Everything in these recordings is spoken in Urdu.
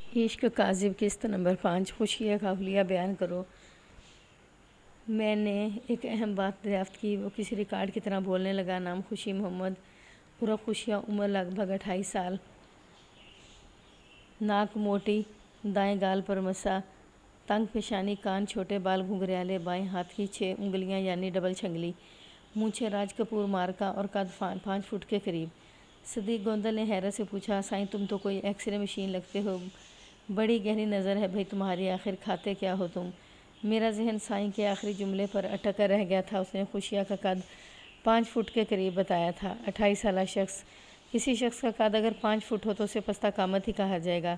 عشق کاذب قسط نمبر 5 خوشیہ کا حلیہ بیان کرو۔ میں نے ایک اہم بات دریافت کی۔ وہ کسی ریکارڈ کی طرح بولنے لگا۔ نام خوشی محمد، عرف خوشیہ، عمر لگ بھگ 28 سال، ناک موٹی، دائیں گال پر مسا، تنگ پیشانی، کان چھوٹے، بال گھنگریالے، بائیں ہاتھ کی 6 انگلیاں یعنی ڈبل چھنگلی، مونچھیں راج کپور مارکا اور قد 5 فٹ کے قریب۔ صدیق گوندل نے حیرت سے پوچھا، سائیں تم تو کوئی ایکس رے مشین لگتے ہو، بڑی گہری نظر ہے بھئی تمہاری، آخر کھاتے کیا ہو تم؟ میرا ذہن سائیں کے آخری جملے پر اٹک کر رہ گیا تھا۔ اس نے خوشیہ کا قد 5 فٹ کے قریب بتایا تھا۔ 28 سالہ شخص، کسی شخص کا قد اگر 5 فٹ ہو تو اسے پستہ قامت ہی کہا جائے گا۔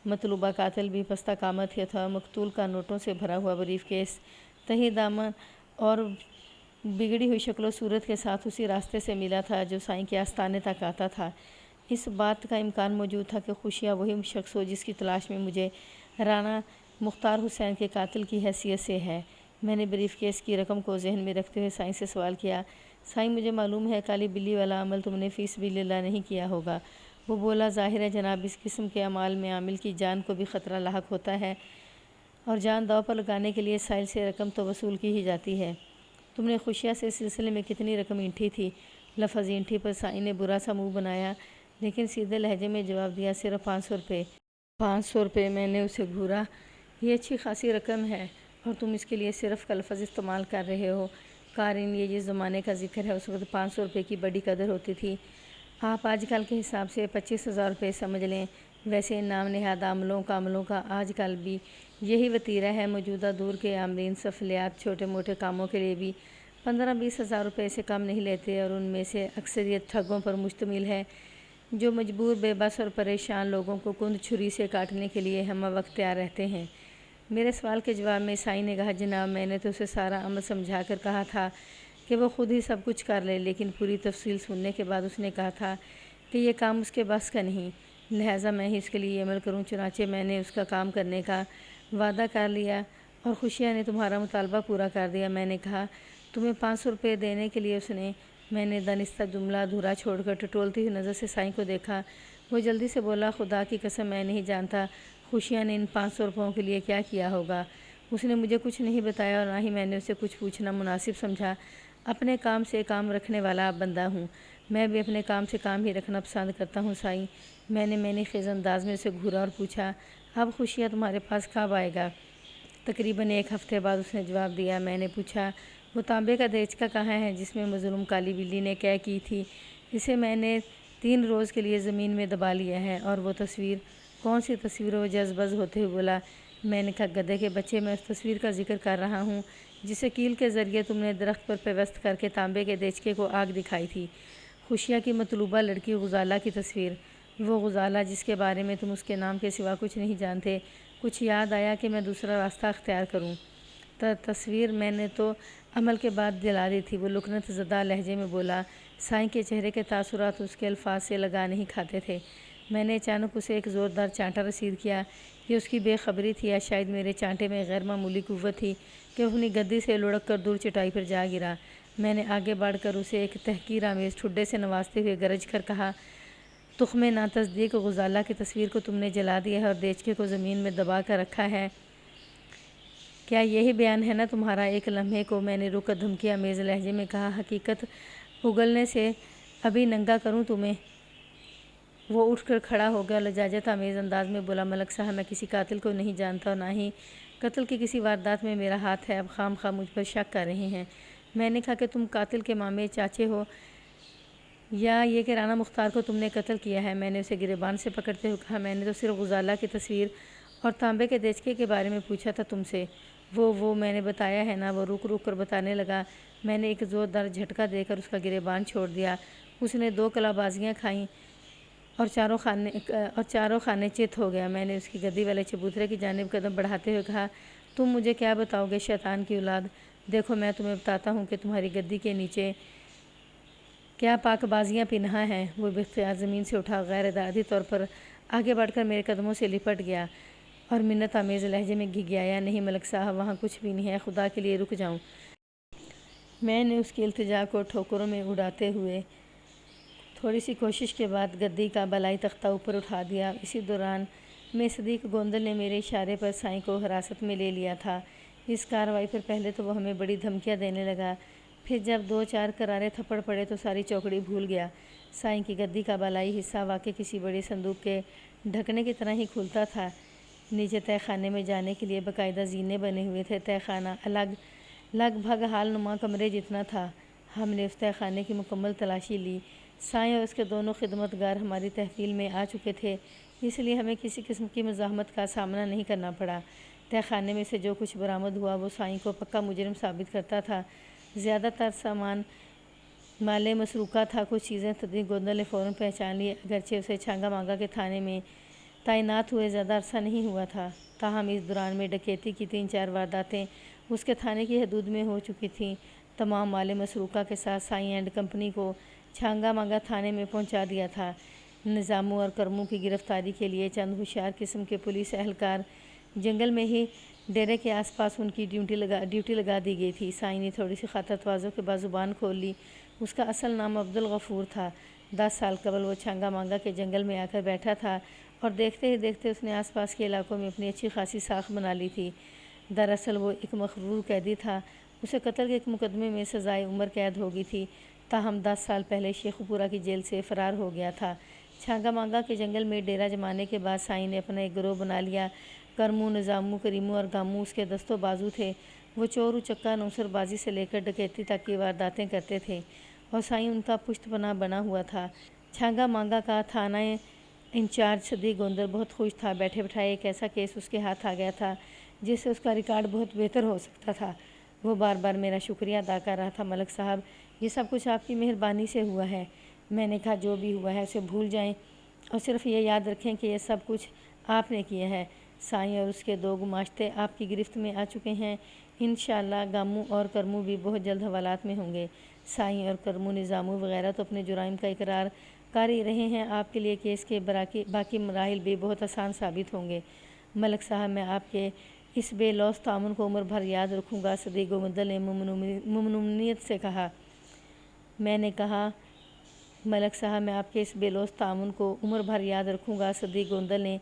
مطلوبہ قاتل بھی پستہ قامت ہی تھا۔ مقتول کا نوٹوں سے بھرا ہوا بریف کیس تہی دامن اور بگڑی ہوئی شکل و صورت کے ساتھ اسی راستے سے ملا تھا جو سائیں کے آستانے تک آتا تھا۔ اس بات کا امکان موجود تھا کہ خوشیہ وہی شخص ہو جس کی تلاش میں مجھے رانا مختار حسین کے قاتل کی حیثیت سے ہے۔ میں نے بریف کیس کی رقم کو ذہن میں رکھتے ہوئے سائیں سے سوال کیا، سائیں مجھے معلوم ہے کالی بلی والا عمل تم نے فی سبیل اللہ نہیں کیا ہوگا۔ وہ بولا، ظاہر ہے جناب، اس قسم کے اعمال میں عامل کی جان کو بھی خطرہ لاحق ہوتا ہے اور جان داؤ پر لگانے کے لیے سائل سے رقم تو وصول کی ہی جاتی ہے۔ تم نے خوشیہ سے اس سلسلے میں کتنی رقم اینٹھی تھی؟ لفظ اینٹھی پر سائیں نے برا سا منہ بنایا لیکن سیدھے لہجے میں جواب دیا، صرف 500 روپے۔ 500 روپے؟ میں نے اسے گھورا، یہ اچھی خاصی رقم ہے اور تم اس کے لیے صرف کا لفظ استعمال کر رہے ہو۔ قارئین، یہ جس زمانے کا ذکر ہے اس وقت 500 روپے کی بڑی قدر ہوتی تھی۔ آپ آج کل کے حساب سے 25,000 روپے سمجھ لیں۔ ویسے ان نام نہاد عملوں کا آج کل بھی یہی وتیرہ ہے۔ موجودہ دور کے عاملین سفلیات چھوٹے موٹے کاموں کے لیے بھی 15-20 ہزار روپے سے کم نہیں لیتے اور ان میں سے اکثریت ٹھگوں پر مشتمل ہے جو مجبور، بے بس اور پریشان لوگوں کو کند چھری سے کاٹنے کے لیے ہمہ وقت تیار رہتے ہیں۔ میرے سوال کے جواب میں سائیں نے کہا، جناب میں نے تو اسے سارا عمل سمجھا کر کہا تھا کہ وہ خود ہی سب کچھ کر لے، لیکن پوری تفصیل سننے کے بعد اس نے کہا تھا کہ یہ کام اس کے بس کا نہیں، لہٰذا میں ہی اس کے لیے عمل کروں۔ چنانچہ میں نے اس کا کام کرنے کا وعدہ کر لیا اور خوشیہ نے تمہارا مطالبہ پورا کر دیا۔ میں نے کہا، تمہیں 500 روپے دینے کے لیے اس نے؟ میں نے دانستہ جملہ ادھورا چھوڑ کر ٹٹولتی ہوئی نظر سے سائیں کو دیکھا۔ وہ جلدی سے بولا، خدا کی قسم میں نہیں جانتا خوشیہ نے ان 500 روپوں کے لیے کیا کیا ہوگا۔ اس نے مجھے کچھ نہیں بتایا اور نہ ہی میں نے اسے کچھ پوچھنا مناسب سمجھا۔ اپنے کام سے کام رکھنے والا بندہ ہوں، میں بھی اپنے کام سے کام ہی رکھنا پسند کرتا ہوں سائیں۔ میں نے خیز انداز میں اسے گھورا اور پوچھا، اب خوشیہ تمہارے پاس کب آئے گا؟ تقریباً 1 ہفتے بعد، اس نے جواب دیا۔ میں نے پوچھا، وہ تانبے کا دیچکا کہاں ہے جس میں مظلوم کالی بلی نے قے کی تھی؟ اسے میں نے 3 روز کے لیے زمین میں دبا لیا ہے۔ اور وہ تصویر؟ کون سی تصویر؟ وہ جذبز ہوتے ہوئے بولا۔ میں نے کہا، گدھے کے بچے، میں اس تصویر کا ذکر کر رہا ہوں جسے کیل کے ذریعے تم نے درخت پر پیوست کر کے تانبے کے دیچکے کو آگ دکھائی تھی۔ خوشیہ کی مطلوبہ لڑکی غزالہ کی تصویر؟ وہ غزالہ جس کے بارے میں تم اس کے نام کے سوا کچھ نہیں جانتے؟ کچھ یاد آیا کہ میں دوسرا راستہ اختیار کروں؟ تصویر میں نے تو عمل کے بعد جلا دی تھی، وہ لکنت زدہ لہجے میں بولا۔ سائیں کے چہرے کے تاثرات اس کے الفاظ سے لگا نہیں کھاتے تھے۔ میں نے اچانک اسے ایک زوردار چانٹا رسید کیا۔ یہ اس کی بے خبری تھی یا شاید میرے چانٹے میں غیر معمولی قوت تھی کہ وہ اپنی گدی سے لڑک کر دور چٹائی پر جا گرا۔ میں نے آگے بڑھ کر اسے ایک تحقیر آمیز ٹھڈے سے نوازتے ہوئے گرج کر کہا، تخم ناتصدیق غزالہ کی تصویر کو تم نے جلا دیا ہے اور دیچکے کو زمین میں دبا کر رکھا ہے، کیا یہی بیان ہے نا تمہارا؟ ایک لمحے کو میں نے رک دھمکی آمیز لہجے میں کہا، حقیقت اگلنے سے ابھی ننگا کروں تمہیں؟ وہ اٹھ کر کھڑا ہو گیا، لجاجت آمیز انداز میں بولا، ملک صاحب میں کسی قاتل کو نہیں جانتا اور نہ ہی قتل کی کسی واردات میں میرا ہاتھ ہے، اب خام خواہ مجھ پر شک کر رہے ہیں۔ میں نے کہا کہ تم قاتل کے مامے چاچے ہو یا یہ کہ رانا مختار کو تم نے قتل کیا ہے؟ میں نے اسے گریبان سے پکڑتے ہوئے کہا، میں نے تو صرف غزالہ کی تصویر اور تانبے کے دیچکے کے بارے میں پوچھا تھا تم سے۔ وہ میں نے بتایا ہے نا۔ وہ رک کر بتانے لگا۔ میں نے ایک زوردار جھٹکا دے کر اس کا گریبان چھوڑ دیا۔ اس نے 2 کلا بازیاں کھائیں اور چاروں خانے چت ہو گیا۔ میں نے اس کی گدی والے چبوترے کی جانب قدم بڑھاتے ہوئے کہا، تم مجھے کیا بتاؤ گے شیطان کی اولاد؟ دیکھو میں تمہیں بتاتا ہوں کہ تمہاری گدی کے نیچے کیا پاک بازیاں پنہاں ہیں۔ وہ باختیار زمین سے اٹھا، غیر ارادی طور پر آگے بڑھ کر میرے قدموں سے لپٹ گیا اور منت آمیز لہجے میں گھگھیایا، نہیں ملک صاحب، وہاں کچھ بھی نہیں ہے، خدا کے لیے رک جاؤ۔ میں نے اس کی التجا کو ٹھوکروں میں اڑاتے ہوئے تھوڑی سی کوشش کے بعد گدی کا بالائی تختہ اوپر اٹھا دیا۔ اسی دوران میں صدیق گوندل نے میرے اشارے پر سائیں کو حراست میں لے لیا تھا۔ اس کارروائی پر پہلے تو وہ ہمیں بڑی دھمکیاں دینے لگا، پھر جب 2-4 کرارے تھپڑ پڑے تو ساری چوکڑی بھول گیا۔ سائیں کی گدی کا بالائی حصہ واقعی کسی بڑے صندوق کے ڈھکنے کی طرح ہی کھلتا تھا۔ نیچے تہہ خانے میں جانے کے لیے باقاعدہ زینے بنے ہوئے تھے۔ تہہ خانہ لگ بھگ ہال نما کمرے جتنا تھا۔ ہم نے اس تہہ خانے کی مکمل تلاشی لی۔ سائیں اور اس کے دونوں خدمتگار ہماری تحویل میں آ چکے تھے، اس لیے ہمیں کسی قسم کی مزاحمت کا سامنا نہیں کرنا پڑا۔ تہہ خانے میں سے جو کچھ برآمد ہوا وہ سائیں کو پکا مجرم ثابت کرتا تھا۔ زیادہ تر سامان مال مسروقہ تھا۔ کچھ چیزیں صدیق گوندل نے فوراً پہچان لی، اگرچہ اسے چھانگا مانگا کے تھانے میں تعینات ہوئے زیادہ عرصہ نہیں ہوا تھا۔ تاہم اس دوران میں ڈکیتی کی 3-4 وارداتیں اس کے تھانے کی حدود میں ہو چکی تھیں۔ تمام مال مسروقہ کے ساتھ سائیں اینڈ کمپنی کو چھانگا مانگا تھانے میں پہنچا دیا تھا۔ نظامو اور کرمو کی گرفتاری کے لیے چند ہوشیار قسم کے پولیس اہلکار جنگل میں ہی ڈیرے کے آس پاس ان کی ڈیوٹی لگا دی گئی تھی۔ سائیں نے تھوڑی سی خاطر تواضع کے بعد زبان کھول لی۔ اس کا اصل نام عبدالغفور تھا۔ 10 سال قبل وہ چھانگا مانگا کے جنگل میں آ کر بیٹھا تھا اور دیکھتے ہی دیکھتے اس نے آس پاس کے علاقوں میں اپنی اچھی خاصی ساکھ بنا لی تھی۔ دراصل وہ ایک مغرور قیدی تھا۔ اسے قتل کے ایک مقدمے میں سزائے عمر قید ہو گئی تھی، تاہم 10 سال پہلے شیخو پورہ کی جیل سے فرار ہو گیا تھا۔ چھانگا مانگا کے جنگل میں ڈیرہ جمانے کے بعد سائیں نے اپنا ایک گروہ بنا لیا۔ کرمو، نظامو، کریمو اور گامو اس کے دست و بازو تھے۔ وہ چور اچکا، نوسر بازی سے لے کر ڈکیتی تک کی وارداتیں کرتے تھے اور سائیں ان کا پشت پناہ بنا ہوا تھا۔ چھانگا مانگا کا تھانہ انچارج صدیق گوندل بہت خوش تھا۔ بیٹھے بٹھائے ایک ایسا کیس اس کے ہاتھ آ گیا تھا جس سے اس کا ریکارڈ بہت بہتر ہو سکتا تھا۔ وہ بار بار میرا شکریہ ادا کر رہا تھا۔ ملک صاحب، یہ سب کچھ آپ کی مہربانی سے ہوا ہے۔ میں نے کہا جو بھی ہوا ہے اسے بھول جائیں اور صرف یہ یاد رکھیں کہ یہ سب کچھ آپ نے کیا ہے۔ سائیں اور اس کے 2 گماشتے آپ کی گرفت میں آ چکے ہیں۔ انشاءاللہ گامو اور کرمو بھی بہت جلد حوالات میں ہوں گے۔ سائیں اور کرمو، نظامو وغیرہ تو اپنے جرائم کا اقرار کر ہی رہے ہیں۔ آپ کے لیے کیس کے باقی مراحل بھی بہت آسان ثابت ہوں گے۔ ملک صاحب، میں آپ کے اس بے لوث تعاون کو عمر بھر یاد رکھوں گا، صدیق گوندل نے ممنونیت سے کہا۔ میں نے کہا ملک صاحب، میں آپ کے اس بے لوث تعاون کو عمر بھر یاد رکھوں گا، صدیق گوندل نے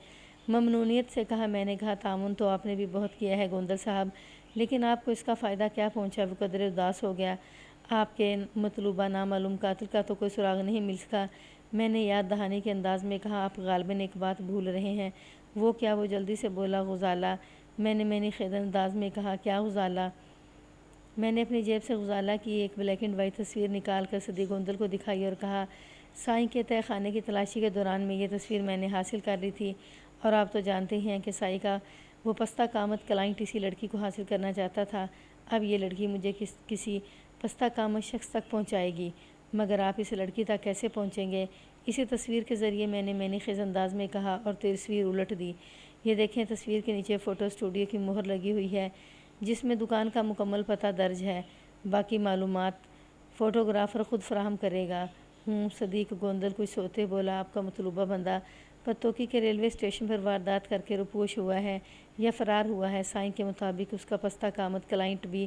ممنونیت سے کہا۔ میں نے کہا تعاون تو آپ نے بھی بہت کیا ہے گوندل صاحب، لیکن آپ کو اس کا فائدہ کیا پہنچا؟ وہ قدرے اداس ہو گیا۔ آپ کے مطلوبہ نامعلوم قاتل کا تو کوئی سراغ نہیں مل سکا۔ میں نے یاد دہانی کے انداز میں کہا، آپ غالباً ایک بات بھول رہے ہیں۔ وہ کیا؟ وہ جلدی سے بولا، غزالہ۔ میں نے خیز انداز میں کہا، کیا غزالہ؟ میں نے اپنی جیب سے غزالہ کی ایک بلیک اینڈ وائٹ تصویر نکال کر صدیق گوندل کو دکھائی اور کہا، سائیں کے تہہ خانے کی تلاشی کے دوران میں یہ تصویر میں نے حاصل کر لی تھی، اور آپ تو جانتے ہی ہیں کہ سائیں کا وہ پستہ قامت کلائنٹ اسی لڑکی کو حاصل کرنا چاہتا تھا۔ اب یہ لڑکی مجھے کسی پستہ قامت شخص تک پہنچائے گی، مگر آپ اس لڑکی تک کیسے پہنچیں گے؟ اسی تصویر کے ذریعے میں نے خیز انداز میں کہا اور تصویر الٹ دی۔ یہ دیکھیں، تصویر کے نیچے فوٹو اسٹوڈیو کی مہر لگی ہوئی ہے جس میں دکان کا مکمل پتہ درج ہے۔ باقی معلومات فوٹوگرافر خود فراہم کرے گا۔ صدیق گوندل کچھ سوتے بولا، آپ کا مطلوبہ بندہ پتوکی کے ریلوے اسٹیشن پر واردات کر کے روپوش ہوا ہے یا فرار ہوا ہے۔ سائیں کے مطابق اس کا پستہ قامت کلائنٹ بھی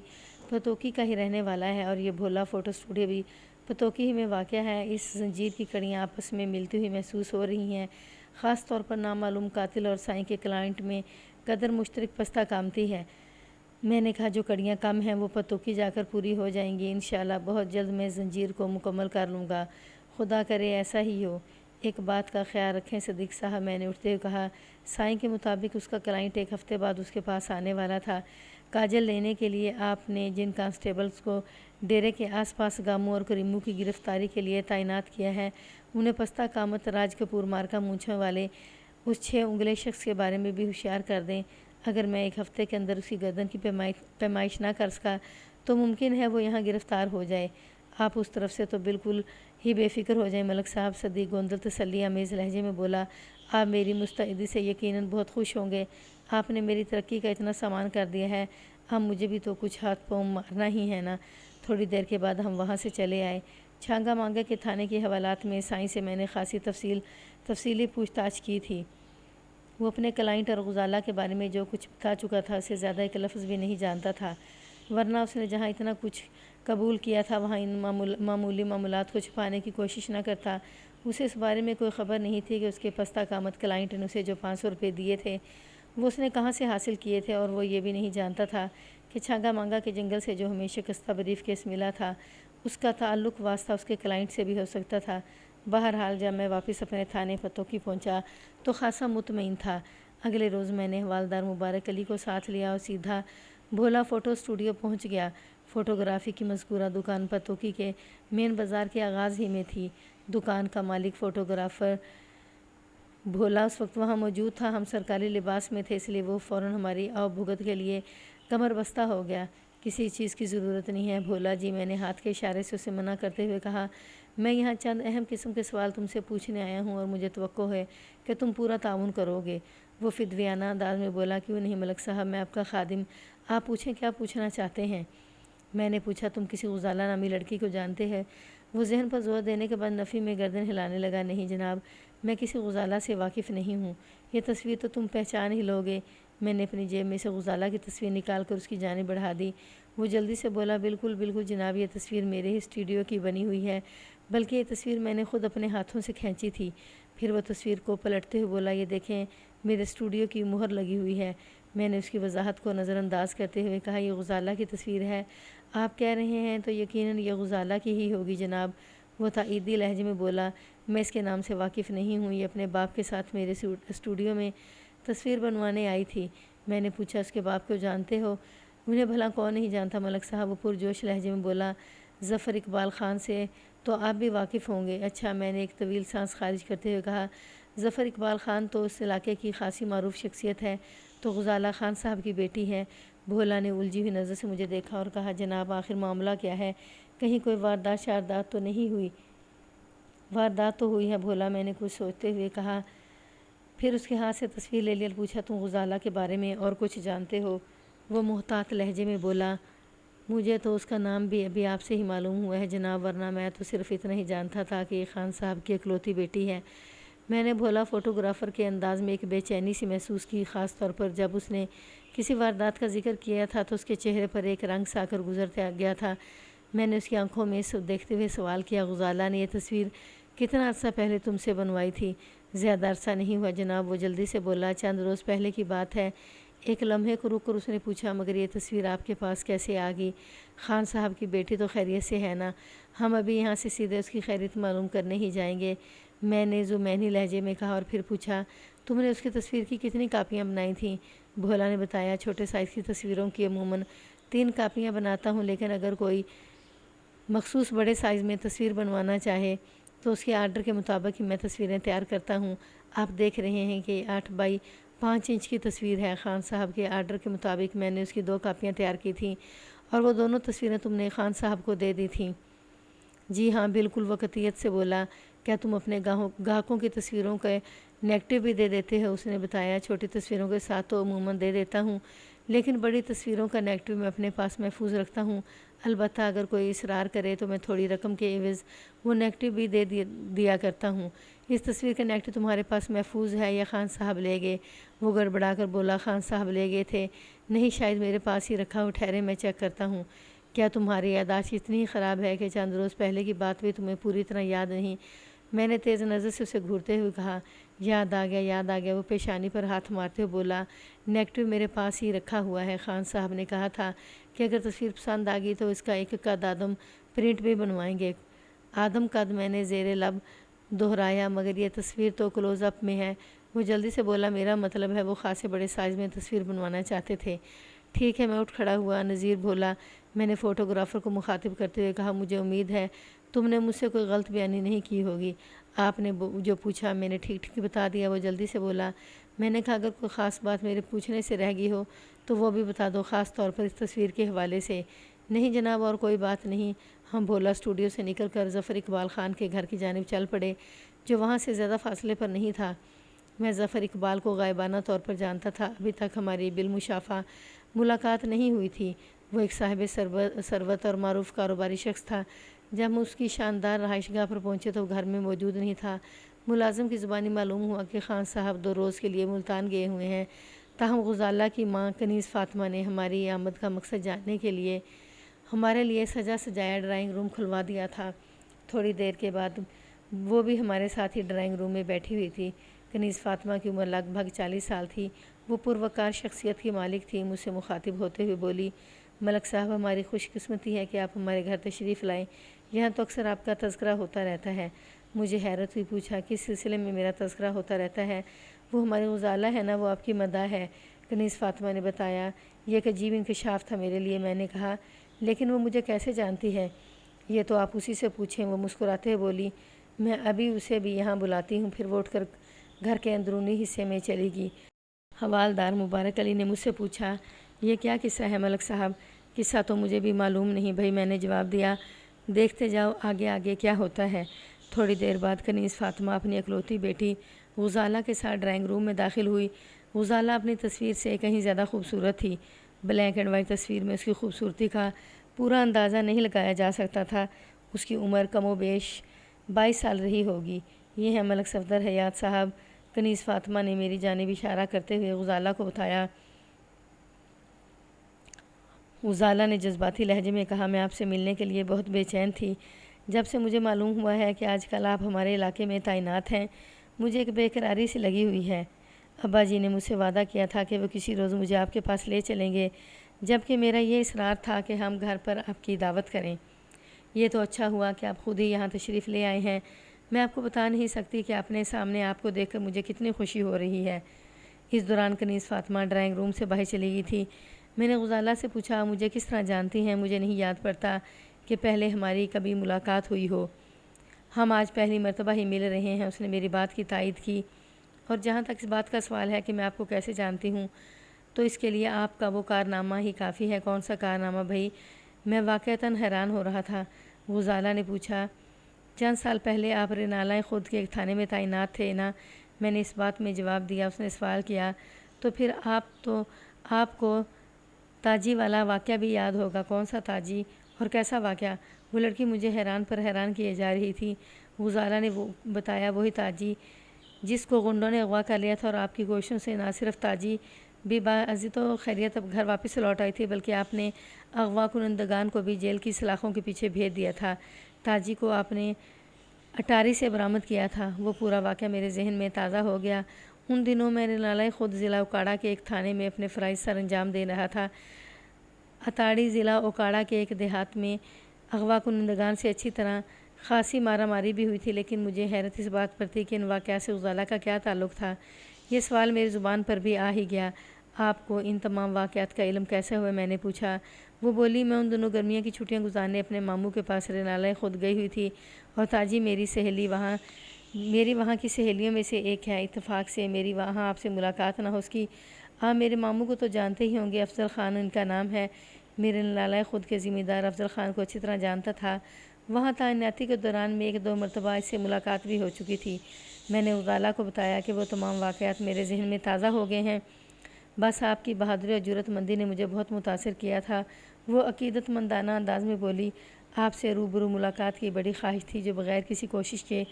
پتوکی کا ہی رہنے والا ہے اور یہ بھولا فوٹو اسٹوڈیو بھی پتوکی ہی میں واقع ہے۔ اس زنجیر کی کڑیاں آپس میں ملتی ہوئی محسوس ہو رہی ہیں، خاص طور پر نامعلوم قاتل اور سائیں کے کلائنٹ میں قدر مشترک پستہ قامتی ہے۔ میں نے کہا جو کڑیاں کم ہیں وہ پتوکی جا کر پوری ہو جائیں گی۔ انشاءاللہ بہت جلد میں زنجیر کو مکمل کر لوں گا، خدا کرے ایسا ہی ہو۔ ایک بات کا خیال رکھیں صدیق صاحب، میں نے اٹھتے ہوئے کہا، سائیں کے مطابق اس کا کلائنٹ 1 ہفتے بعد اس کے پاس آنے والا تھا۔ کاجل لینے کے لیے آپ نے جن کانسٹیبلز کو ڈیرے کے آس پاس گامو اور کریمو کی گرفتاری کے لیے تعینات کیا ہے، انہیں پستہ قامت راج کپور مارکہ مونچھوں والے اس 6 انگلے شخص کے بارے میں بھی ہوشیار کر دیں۔ اگر میں 1 ہفتے کے اندر اس کی گردن کی پیمائش نہ کر سکا تو ممکن ہے وہ یہاں گرفتار ہو جائے۔ آپ اس طرف سے تو بالکل ہی بے فکر ہو جائیں ملک صاحب، صدیق گوندل تسلی آمیز لہجے میں بولا۔ آپ میری مستعدی سے یقیناً بہت خوش ہوں گے۔ آپ نے میری ترقی کا اتنا سامان کر دیا ہے، اب مجھے بھی تو کچھ ہاتھ پاؤں مارنا ہی ہے نا۔ تھوڑی دیر کے بعد ہم وہاں سے چلے آئے۔ چھانگا مانگا کے تھانے کے حوالات میں سائیں سے میں نے خاصی تفصیلی پوچھ تاچھ کی تھی۔ وہ اپنے کلائنٹ اور غزالہ کے بارے میں جو کچھ بتا چکا تھا اسے زیادہ ایک لفظ بھی نہیں جانتا تھا، ورنہ اس نے جہاں اتنا کچھ قبول کیا تھا وہاں ان معمولی معاملات کو چھپانے کی کوشش نہ کرتا۔ اسے اس بارے میں کوئی خبر نہیں تھی کہ اس کے پستہ قامت کلائنٹ نے اسے جو 500 روپے دیے تھے وہ اس نے کہاں سے حاصل کیے تھے، اور وہ یہ بھی نہیں جانتا تھا کہ چھانگا مانگا کے جنگل سے جو ہمیں شکستہ بریف کیس ملا تھا اس کا تعلق واسطہ اس کے کلائنٹ سے بھی ہو سکتا تھا۔ بہرحال جب میں واپس اپنے تھانے پتوکی پہنچا تو خاصا مطمئن تھا۔ اگلے روز میں نے حوالدار مبارک علی کو ساتھ لیا اور سیدھا بھولا فوٹو اسٹوڈیو پہنچ گیا۔ فوٹوگرافی کی مذکورہ دکان پتوکی کے مین بازار کے آغاز ہی میں تھی۔ دکان کا مالک فوٹوگرافر بھولا اس وقت وہاں موجود تھا۔ ہم سرکاری لباس میں تھے، اس لیے وہ فوراً ہماری آؤ بھگت کے لیے کمر بستہ ہو گیا۔ کسی چیز کی ضرورت نہیں ہے بھولا جی، میں نے ہاتھ کے اشارے سے اسے منع کرتے ہوئے کہا۔ میں یہاں چند اہم قسم کے سوال تم سے پوچھنے آیا ہوں اور مجھے توقع ہے کہ تم پورا تعاون کرو گے۔ وہ فدویانہ انداز میں بولا، کیوں نہیں ملک صاحب، میں آپ کا خادم، آپ پوچھیں کیا پوچھنا چاہتے ہیں۔ میں نے پوچھا، تم کسی غزالہ نامی لڑکی کو جانتے ہیں؟ وہ ذہن پر زور دینے کے بعد نفی میں گردن ہلانے لگا۔ نہیں جناب، میں کسی غزالہ سے واقف نہیں ہوں۔ یہ تصویر تو تم پہچان ہی لوگے۔ میں نے اپنی جیب میں سے غزالہ کی تصویر نکال کر اس کی جانب بڑھا دی۔ وہ جلدی سے بولا، بالکل بالکل جناب، یہ تصویر میرے ہی اسٹوڈیو کی بنی ہوئی ہے، بلکہ یہ تصویر میں نے خود اپنے ہاتھوں سے کھینچی تھی۔ پھر وہ تصویر کو پلٹتے ہوئے بولا، یہ دیکھیں، میرے اسٹوڈیو کی مہر لگی ہوئی ہے۔ میں نے اس کی وضاحت کو نظر انداز کرتے ہوئے کہا، یہ غزالہ کی تصویر ہے؟ آپ کہہ رہے ہیں تو یقیناً یہ غزالہ کی ہی ہوگی جناب۔ وہ تائیدی لہجے میں بولا، میں اس کے نام سے واقف نہیں ہوں، یہ اپنے باپ کے ساتھ میرے اسٹوڈیو میں تصویر بنوانے آئی تھی۔ میں نے پوچھا، اس کے باپ کو جانتے ہو؟ انہیں بھلا کون نہیں جانتا ملک صاحب، وہ پرجوش لہجے میں بولا، ظفر اقبال خان سے تو آپ بھی واقف ہوں گے۔ اچھا، میں نے ایک طویل سانس خارج کرتے ہوئے کہا، ظفر اقبال خان تو اس علاقے کی خاصی معروف شخصیت ہے، تو غزالہ خان صاحب کی بیٹی ہے۔ بھولا نے الجھی ہوئی نظر سے مجھے دیکھا اور کہا، جناب آخر معاملہ کیا ہے؟ کہیں کوئی واردات شاردات تو نہیں ہوئی؟ واردات تو ہوئی ہے بھولا، میں نے کچھ سوچتے ہوئے کہا۔ پھر اس کے ہاتھ سے تصویر لے لی اور پوچھا، تم غزالہ کے بارے میں اور کچھ جانتے ہو؟ وہ محتاط لہجے میں بولا، مجھے تو اس کا نام بھی ابھی آپ سے ہی معلوم ہوا ہے جناب، ورنہ میں تو صرف اتنا ہی جانتا تھا کہ یہ خان صاحب کی اکلوتی بیٹی ہے۔ میں نے بھولا فوٹوگرافر کے انداز میں ایک بے چینی سی محسوس کی، خاص طور پر جب اس نے کسی واردات کا ذکر کیا تھا تو اس کے چہرے پر ایک رنگ سا کر گزرتے گیا تھا۔ میں نے اس کی آنکھوں میں دیکھتے ہوئے سوال کیا، غزالہ نے یہ تصویر کتنا عرصہ پہلے تم سے بنوائی تھی؟ زیادہ عرصہ نہیں ہوا جناب، وہ جلدی سے بولا، چند روز پہلے کی بات ہے۔ ایک لمحے کو رک کر اس نے پوچھا، مگر یہ تصویر آپ کے پاس کیسے آ گئی؟ خان صاحب کی بیٹی تو خیریت سے ہے نا؟ ہم ابھی یہاں سے سیدھے اس کی خیریت معلوم کرنے ہی جائیں گے، میں نے زمینی لہجے میں کہا، اور پھر پوچھا، تم نے اس کی تصویر کی کتنی کاپیاں بنائی تھیں؟ بھولا نے بتایا، چھوٹے سائز کی تصویروں کی عموماً 3 کاپیاں بناتا ہوں، لیکن اگر کوئی مخصوص بڑے سائز میں تصویر بنوانا چاہے تو اس کے آرڈر کے مطابق ہی میں تصویریں تیار کرتا ہوں۔ آپ دیکھ رہے ہیں کہ 8 بائی 5 انچ کی تصویر ہے۔ خان صاحب کے آرڈر کے مطابق میں نے اس کی 2 کاپیاں تیار کی تھیں، اور وہ دونوں تصویریں تم نے خان صاحب کو دے دی تھیں۔ جی ہاں بالکل، وہ قطعیت سے بولا، کیا تم اپنے گاہکوں کی تصویروں کے نیگیٹو بھی دے دیتے ہو؟ اس نے بتایا، چھوٹی تصویروں کے ساتھ تو عموماً دے دیتا ہوں، لیکن بڑی تصویروں کا نیگیٹو میں اپنے پاس محفوظ رکھتا ہوں۔ البتہ اگر کوئی اصرار کرے تو میں تھوڑی رقم کے عوض وہ نیگیٹو بھی دیا کرتا ہوں۔ اس تصویر کا نیگیٹو تمہارے پاس محفوظ ہے یا خان صاحب لے گئے؟ وہ گڑبڑا کر بولا، خان صاحب لے گئے تھے۔ نہیں، شاید میرے پاس ہی رکھا ہو، ٹھہرے میں چیک کرتا ہوں۔ کیا تمہاری یادداشت اتنی خراب ہے کہ چند روز پہلے کی بات بھی تمہیں پوری طرح یاد نہیں؟ میں نے تیز نظر سے اسے گھورتے ہوئے کہا، یاد آ گیا، یاد آ گیا۔ وہ پیشانی پر ہاتھ مارتے ہوئے بولا، نیگیٹو میرے پاس ہی رکھا ہوا ہے۔ خان صاحب نے کہا تھا کہ اگر تصویر پسند آ گئی تو اس کا 1 قد آدم پرنٹ بھی بنوائیں گے۔ آدم قد، میں نے زیر لب دہرایا، مگر یہ تصویر تو کلوز اپ میں ہے۔ وہ جلدی سے بولا، میرا مطلب ہے وہ خاصے بڑے سائز میں تصویر بنوانا چاہتے تھے۔ ٹھیک ہے، میں اٹھ کھڑا ہوا۔ نذیر بولا، میں نے فوٹوگرافر کو مخاطب کرتے ہوئے کہا، مجھے امید ہے تم نے مجھ سے کوئی غلط بیانی نہیں کی ہوگی۔ آپ نے جو پوچھا میں نے ٹھیک ٹھیک بتا دیا۔ وہ جلدی سے بولا، میں نے کہا، اگر کوئی خاص بات میرے پوچھنے سے رہ گئی ہو تو وہ بھی بتا دو، خاص طور پر اس تصویر کے حوالے سے۔ نہیں جناب، اور کوئی بات نہیں۔ ہم بھولا اسٹوڈیو سے نکل کر ظفر اقبال خان کے گھر کی جانب چل پڑے، جو وہاں سے زیادہ فاصلے پر نہیں تھا۔ میں ظفر اقبال کو غائبانہ طور پر جانتا تھا، ابھی تک ہماری بالمشافہ ملاقات نہیں ہوئی تھی۔ وہ ایک صاحب ثروت اور معروف کاروباری شخص تھا۔ جب ہم اس کی شاندار رہائش گاہ پر پہنچے تو گھر میں موجود نہیں تھا۔ ملازم کی زبانی معلوم ہوا کہ خان صاحب 2 روز کے لیے ملتان گئے ہوئے ہیں۔ تاہم غزالہ کی ماں کنیز فاطمہ نے ہماری آمد کا مقصد جاننے کے لیے ہمارے لیے سجا سجایا ڈرائنگ روم کھلوا دیا تھا۔ تھوڑی دیر کے بعد وہ بھی ہمارے ساتھ ہی ڈرائنگ روم میں بیٹھی ہوئی تھی۔ کنیز فاطمہ کی عمر لگ بھگ 40 سال تھی۔ وہ پروقار شخصیت کی مالک تھی۔ مجھ سے مخاطب ہوتے ہوئے بولی، ملک صاحب، ہماری خوش قسمتی ہے کہ آپ ہمارے گھر تشریف لائیں، یہاں تو اکثر آپ کا تذکرہ ہوتا رہتا ہے۔ مجھے حیرت ہوئی، پوچھا کس سلسلے میں میرا تذکرہ ہوتا رہتا ہے؟ وہ ہماری غزالہ ہے نا، وہ آپ کی مداح ہے، کنیز فاطمہ نے بتایا۔ یہ ایک عجیب انکشاف تھا میرے لیے۔ میں نے کہا، لیکن وہ مجھے کیسے جانتی ہے؟ یہ تو آپ اسی سے پوچھیں۔ وہ مسکراتے ہوئے بولی، میں ابھی اسے بھی یہاں بلاتی ہوں۔ پھر وہ اٹھ کر گھر کے اندرونی حصے میں چلی گئی۔ حوالدار مبارک علی نے مجھ سے پوچھا، یہ کیا قصہ ہے ملک صاحب؟ قصہ تو مجھے بھی معلوم نہیں بھائی، میں نے جواب دیا، دیکھتے جاؤ آگے آگے کیا ہوتا ہے۔ تھوڑی دیر بعد کنیز فاطمہ اپنی اکلوتی بیٹی غزالہ کے ساتھ ڈرائنگ روم میں داخل ہوئی۔ غزالہ اپنی تصویر سے کہیں زیادہ خوبصورت تھی۔ بلیک اینڈ وائٹ تصویر میں اس کی خوبصورتی کا پورا اندازہ نہیں لگایا جا سکتا تھا۔ اس کی عمر کم و بیش 22 سال رہی ہوگی۔ یہ ہے ملک صفدر حیات صاحب، کنیز فاطمہ نے میری جانب اشارہ کرتے ہوئے غزالہ کو بتایا۔ غزالہ نے جذباتی لہجے میں کہا، میں آپ سے ملنے کے لیے بہت بے چین تھی۔ جب سے مجھے معلوم ہوا ہے کہ آج کل آپ ہمارے علاقے میں تعینات ہیں، مجھے ایک بے قراری سی لگی ہوئی ہے۔ ابا جی نے مجھ سے وعدہ کیا تھا کہ وہ کسی روز مجھے آپ کے پاس لے چلیں گے، جبکہ میرا یہ اصرار تھا کہ ہم گھر پر آپ کی دعوت کریں۔ یہ تو اچھا ہوا کہ آپ خود ہی یہاں تشریف لے آئے ہیں۔ میں آپ کو بتا نہیں سکتی کہ اپنے سامنے آپ کو دیکھ کر مجھے کتنی خوشی ہو رہی ہے۔ اس دوران کنیز فاطمہ ڈرائنگ روم سے باہر چلی گئی تھی۔ میں نے غزالہ سے پوچھا، مجھے کس طرح جانتی ہیں؟ مجھے نہیں یاد پڑتا کہ پہلے ہماری کبھی ملاقات ہوئی ہو۔ ہم آج پہلی مرتبہ ہی مل رہے ہیں۔ اس نے میری بات کی تائید کی۔ اور جہاں تک اس بات کا سوال ہے کہ میں آپ کو کیسے جانتی ہوں، تو اس کے لیے آپ کا وہ کارنامہ ہی کافی ہے۔ کون سا کارنامہ بھائی؟ میں واقعتاً حیران ہو رہا تھا۔ غزالہ نے پوچھا، چند سال پہلے آپ رینالہ خود کے ایک تھانے میں تعینات تھے نا؟ میں نے اس بات میں جواب دیا۔ اس نے سوال کیا، تو پھر آپ کو تاجی والا واقعہ بھی یاد ہوگا۔ کون سا تاجی اور کیسا واقعہ؟ وہ لڑکی مجھے حیران پر حیران کیے جا رہی تھی۔ غزالہ نے وہ بتایا، وہی تاجی جس کو غنڈوں نے اغوا کر لیا تھا، اور آپ کی کوششوں سے نہ صرف تاجی بھی بعضی تو خیریت اب گھر واپس لوٹ آئی تھی، بلکہ آپ نے اغوا کنندگان کو بھی جیل کی سلاخوں کے پیچھے بھیج دیا تھا۔ تاجی کو آپ نے اٹاری سے برآمد کیا تھا۔ وہ پورا واقعہ میرے ذہن میں تازہ ہو گیا۔ ان دنوں میں رینالہ خود ضلع اوکاڑا کے ایک تھانے میں اپنے فرائض سر انجام دے رہا تھا۔ اٹاری ضلع اوکاڑا کے ایک دیہات میں اغوا کنندگان سے اچھی طرح خاصی مارا ماری بھی ہوئی تھی، لیکن مجھے حیرت اس بات پر تھی کہ ان واقعات سے غزالہ کا کیا تعلق تھا۔ یہ سوال میری زبان پر بھی آ ہی گیا۔ آپ کو ان تمام واقعات کا علم کیسے ہوا؟ میں نے پوچھا۔ وہ بولی، میں ان دنوں گرمیاں کی چھٹیاں گزارنے اپنے ماموں کے پاس رینالہ خود گئی ہوئی تھی، اور تاجی میری وہاں کی سہیلیوں میں سے ایک ہے۔ اتفاق سے میری وہاں آپ سے ملاقات نہ ہو سکی۔ آپ میرے ماموں کو تو جانتے ہی ہوں گے، افضل خان ان کا نام ہے۔ میرے رینالہ خود کے ذمہ دار افضل خان کو اچھی طرح جانتا تھا۔ وہاں تعیناتی کے دوران میں 1-2 مرتبہ اس سے ملاقات بھی ہو چکی تھی۔ میں نے غزالہ کو بتایا کہ وہ تمام واقعات میرے ذہن میں تازہ ہو گئے ہیں۔ بس آپ کی بہادری اور جرأت مندی نے مجھے بہت متاثر کیا تھا۔ وہ عقیدت مندانہ انداز میں بولی، آپ سے روبرو ملاقات کی بڑی خواہش تھی، جو بغیر کسی کوشش کے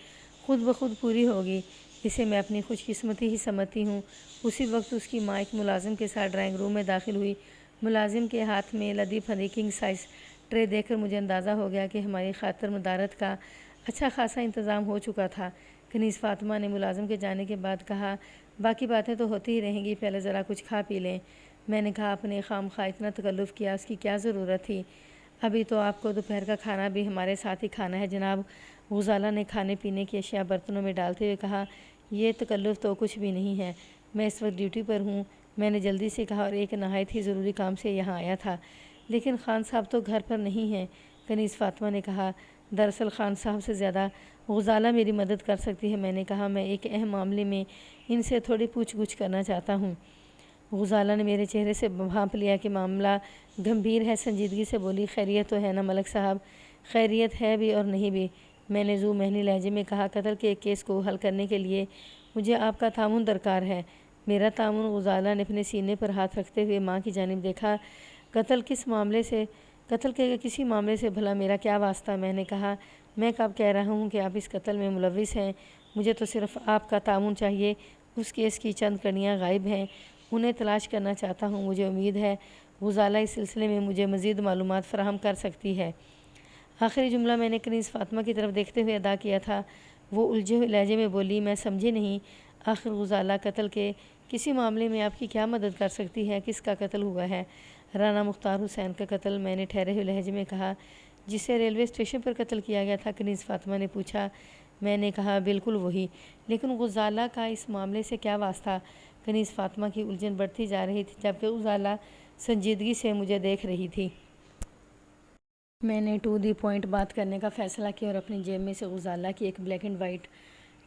خود بخود پوری ہوگی۔ اسے میں اپنی خوش قسمتی ہی سمجھتی ہوں۔ اسی وقت اس کی ماں ایک ملازم کے ساتھ ڈرائنگ روم میں داخل ہوئی۔ ملازم کے ہاتھ میں لدی پھلی کنگ سائز ٹرے دیکھ کر مجھے اندازہ ہو گیا کہ ہماری خاطر مدارت کا اچھا خاصا انتظام ہو چکا تھا۔ کنیز فاطمہ نے ملازم کے جانے کے بعد کہا، باقی باتیں تو ہوتی ہی رہیں گی، پہلے ذرا کچھ کھا پی لیں۔ میں نے کہا، آپ نے خام خواہ اتنا تکلف کیا، اس کی کیا ضرورت تھی؟ ابھی تو آپ کو دوپہر کا کھانا بھی ہمارے ساتھ ہی کھانا ہے جناب۔ غزالہ نے کھانے پینے کی اشیاء برتنوں میں ڈالتے ہوئے کہا، یہ تکلف تو کچھ بھی نہیں ہے، میں اس وقت ڈیوٹی پر ہوں۔ میں نے جلدی سے کہا، اور ایک نہایت ہی ضروری کام سے یہاں آیا تھا۔ لیکن خان صاحب تو گھر پر نہیں ہیں، کنیز فاطمہ نے کہا۔ دراصل خان صاحب سے زیادہ غزالہ میری مدد کر سکتی ہے۔ میں نے کہا، میں ایک اہم معاملے میں ان سے تھوڑی پوچھ گچھ کرنا چاہتا ہوں۔ غزالہ نے میرے چہرے سے بھانپ لیا کہ معاملہ گمبھیر ہے۔ سنجیدگی سے بولی، خیریت تو ہے نا ملک صاحب؟ خیریت ہے بھی اور نہیں بھی، میں نے ذو محنی لہجے میں کہا۔ قتل کے ایک کیس کو حل کرنے کے لیے مجھے آپ کا تعاون درکار ہے۔ میرا تعاون؟ غزالہ نے اپنے سینے پر ہاتھ رکھتے ہوئے ماں کی جانب دیکھا۔ قتل کے کسی معاملے سے بھلا میرا کیا واسطہ؟ میں نے کہا، میں کب کہہ رہا ہوں کہ آپ اس قتل میں ملوث ہیں؟ مجھے تو صرف آپ کا تعاون چاہیے۔ اس کیس کی چند کڑیاں غائب ہیں، انہیں تلاش کرنا چاہتا ہوں۔ مجھے امید ہے غزالہ اس سلسلے میں مجھے مزید معلومات فراہم کر سکتی ہے۔ آخری جملہ میں نے کنیز فاطمہ کی طرف دیکھتے ہوئے ادا کیا تھا۔ وہ الجھے ہوئے لہجے میں بولی، میں سمجھی نہیں، آخر غزالہ قتل کے کسی معاملے میں آپ کی کیا مدد کر سکتی ہے؟ کس کا قتل ہوا ہے؟ رانا مختار حسین کا قتل، میں نے ٹھہرے ہوئے لہجے میں کہا۔ جسے ریلوے اسٹیشن پر قتل کیا گیا تھا؟ کنیز فاطمہ نے پوچھا۔ میں نے کہا بالکل وہی، لیکن غزالہ کا اس معاملے سے کیا واسطہ؟ کنیز فاطمہ کی الجھن بڑھتی جا رہی تھی جبکہ غزالہ سنجیدگی سے مجھے دیکھ رہی تھی۔ میں نے ٹو دی پوائنٹ بات کرنے کا فیصلہ کیا اور اپنی جیب میں سے غزالہ کی ایک بلیک اینڈ وائٹ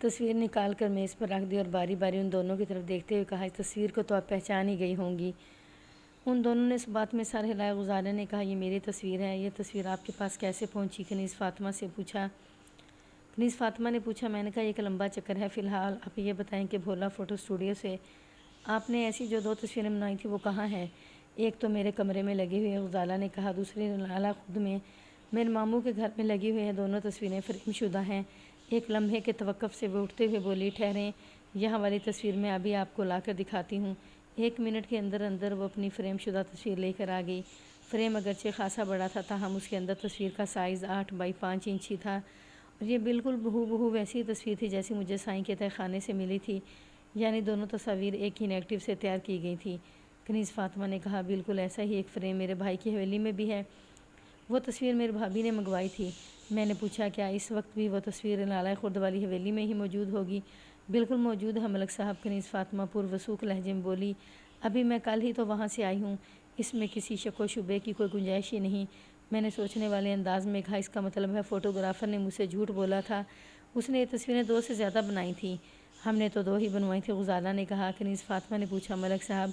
تصویر نکال کر میز پر رکھ دی اور باری باری ان دونوں کی طرف دیکھتے ہوئے کہا، اس تصویر کو تو آپ پہچان ہی گئی ہوں گی۔ ان دونوں نے اس بات میں سر ہلایا۔ غزالہ نے کہا، یہ میری تصویر ہے، یہ تصویر آپ کے پاس کیسے پہنچی؟ کنیز فاطمہ نے پوچھا۔ میں نے کہا، یہ ایک لمبا چکر ہے، فی الحال آپ یہ بتائیں کہ بھولا فوٹو اسٹوڈیو سے آپ نے ایسی جو 2 تصویریں بنائی تھیں وہ کہاں ہیں؟ ایک تو میرے کمرے میں لگی ہوئی ہے، غزالہ نے کہا، دوسری نالہ خود میں میرے ماموں کے گھر میں لگی ہوئی ہے۔ دونوں تصویریں فریم شدہ ہیں۔ ایک لمحے کے توقف سے وہ اٹھتے ہوئے بولی، ٹھہریں، یہاں والی تصویر میں ابھی آپ کو لا کر دکھاتی ہوں۔ 1 منٹ کے اندر اندر وہ اپنی فریم شدہ تصویر لے کر آ گئی۔ فریم اگرچہ خاصا بڑا تھا تاہم اس کے اندر تصویر کا سائز 8 بائی 5 انچ ہی تھا اور یہ بالکل بہو ویسی تصویر تھی جیسی مجھے سائیں کے تہہ خانے سے ملی تھی، یعنی دونوں تصاویر ایک ہی نیگیٹو سے تیار کی گئی تھی۔ کنیز فاطمہ نے کہا، بالکل ایسا ہی ایک فریم میرے بھائی کی حویلی میں بھی ہے، وہ تصویر میرے بھابھی نے منگوائی تھی۔ میں نے پوچھا، کیا اس وقت بھی وہ تصویر نالہ خرد والی حویلی میں ہی موجود ہوگی؟ بالکل موجود ہے ملک صاحب، کنیز فاطمہ پروسوخ لہجے میں بولی، ابھی میں کل ہی تو وہاں سے آئی ہوں، اس میں کسی شک و شبے کی کوئی گنجائش ہی نہیں۔ میں نے سوچنے والے انداز میں کہا، اس کا مطلب ہے فوٹوگرافر نے مجھ سے جھوٹ بولا تھا، اس نے یہ تصویریں 2 سے زیادہ بنائی تھیں۔ ہم نے تو 2 ہی بنوائی تھیں، غزالہ نے کہا۔ کنیز فاطمہ نے پوچھا، ملک صاحب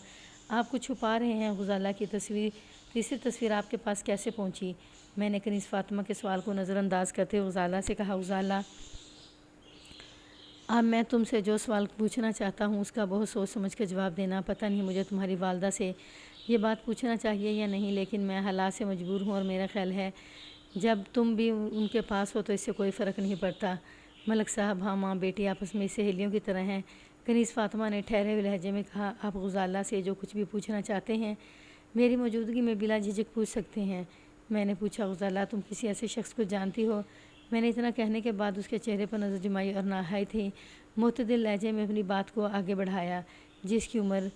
آپ کچھ چھپا رہے ہیں؟ غزالہ کی تیسری تصویر آپ کے پاس کیسے پہنچی؟ میں نے کنیز فاطمہ کے سوال کو نظر انداز کرتے ہوئے غزالہ سے کہا، غزالہ اب میں تم سے جو سوال پوچھنا چاہتا ہوں اس کا بہت سوچ سمجھ کے جواب دینا۔ پتہ نہیں مجھے تمہاری والدہ سے یہ بات پوچھنا چاہیے یا نہیں، لیکن میں حالات سے مجبور ہوں اور میرا خیال ہے جب تم بھی ان کے پاس ہو تو اس سے کوئی فرق نہیں پڑتا۔ ملک صاحب ہاں ماں بیٹی آپس میں سہیلیوں کی طرح ہیں، کنیز فاطمہ نے ٹھہرے ہوئے لہجے میں کہا، آپ غزالہ سے جو کچھ بھی پوچھنا چاہتے ہیں میری موجودگی میں بلا جھجک پوچھ سکتے ہیں۔ میں نے پوچھا، غزالہ تم کسی ایسے شخص کو جانتی ہو؟ میں نے اتنا کہنے کے بعد اس کے چہرے پر نظر جمائی اور نہایت ہی معتدل لہجے میں اپنی بات کو آگے بڑھایا، جس کی عمر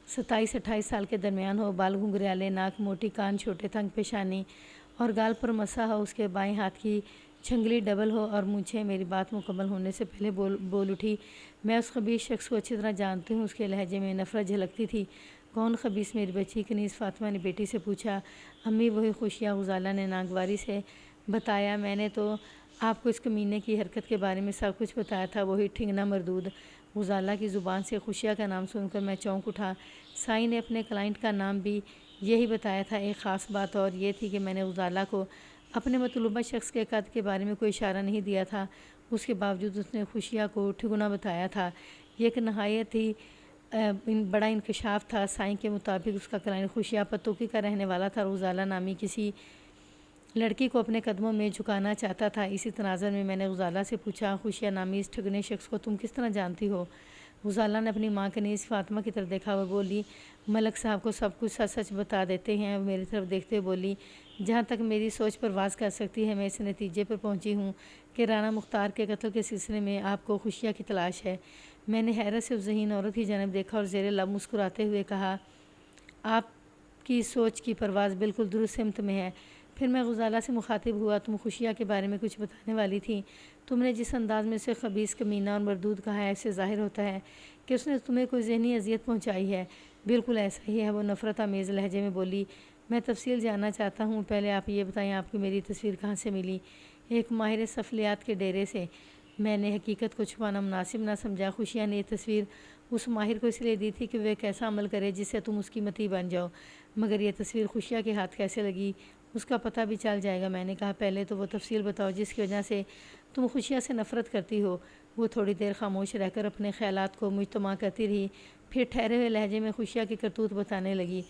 27-28 سال کے درمیان ہو، بال گھنگریالے، ناک موٹی، کان چھوٹے، تنگ پیشانی اور گال پر مسا ہو، اس کے بائیں ہاتھ کی چھنگلی ڈبل ہو اور مونچھیں۔ میری بات مکمل ہونے سے پہلے بول اٹھی، میں اس خبیث شخص کو اچھی طرح جانتی ہوں۔ اس کے لہجے میں نفرت جھلکتی تھی۔ کون خبیث میری بچی؟ کنیز فاطمہ نے بیٹی سے پوچھا۔ امی وہی خوشیہ، غزالہ نے ناگواری سے بتایا، میں نے تو آپ کو اس کمینے کی حرکت کے بارے میں سب کچھ بتایا تھا، وہی ٹھنگنا مردود۔ غزالہ کی زبان سے خوشیہ کا نام سن کر میں چونک اٹھا۔ سائیں نے اپنے کلائنٹ کا نام بھی یہی بتایا تھا۔ ایک خاص بات اور یہ تھی کہ میں نے غزالہ کو اپنے مطلوبہ شخص کے قد کے بارے میں کوئی اشارہ نہیں دیا تھا، اس کے باوجود اس نے خوشیہ کو ٹھگنا بتایا تھا۔ یہ ایک نہایت ہی بڑا انکشاف تھا۔ سائیں کے مطابق اس کا کلائنٹ خوشیہ پتوکی کا رہنے والا تھا، غزالہ نامی کسی لڑکی کو اپنے قدموں میں جھکانا چاہتا تھا۔ اسی تناظر میں نے غزالہ سے پوچھا، خوشیہ نامی اس ٹھگنے شخص کو تم کس طرح جانتی ہو؟ غزالہ نے اپنی ماں کنیز فاطمہ کی طرف دیکھا اور بولی، ملک صاحب کو سب کچھ سچ سچ بتا دیتے ہیں۔ وہ میری طرف دیکھتے ہوئے بولی، جہاں تک میری سوچ پرواز کر سکتی ہے میں اس نتیجے پر پہنچی ہوں کہ رانا مختار کے قتل کے سلسلے میں آپ کو خوشیہ کی تلاش ہے۔ میں نے حیرت سے اس ذہین عورت کی جانب دیکھا اور زیر لب مسکراتے ہوئے کہا، آپ کی سوچ کی پرواز بالکل درست سمت میں ہے۔ پھر میں غزالہ سے مخاطب ہوا، تم خوشیہ کے بارے میں کچھ بتانے والی تھی، تم نے جس انداز میں اسے خبیث، کمینہ اور مردود کہا ہے، اس سے ظاہر ہوتا ہے کہ اس نے تمہیں کوئی ذہنی اذیت پہنچائی ہے۔ بالکل ایسا ہی ہے، وہ نفرت آمیز لہجے میں بولی۔ میں تفصیل جاننا چاہتا ہوں، پہلے آپ یہ بتائیں آپ کی میری تصویر کہاں سے ملی؟ ایک ماہر سفلیات کے ڈیرے سے۔ میں نے حقیقت کو چھپانا مناسب نہ سمجھا۔ خوشیہ نے یہ تصویر اس ماہر کو اس لیے دی تھی کہ وہ ایک ایسا عمل کرے جس سے تم اس کی متی بن جاؤ، مگر یہ تصویر خوشیہ کے ہاتھ کیسے لگی اس کا پتہ بھی چل جائے گا۔ میں نے کہا، پہلے تو وہ تفصیل بتاؤ جس کی وجہ سے تم خوشیہ سے نفرت کرتی ہو۔ وہ تھوڑی دیر خاموش رہ کر اپنے خیالات کو مجتمع کرتی رہی، پھر ٹھہرے ہوئے لہجے میں خوشیہ کی کرتوت بتانے لگی۔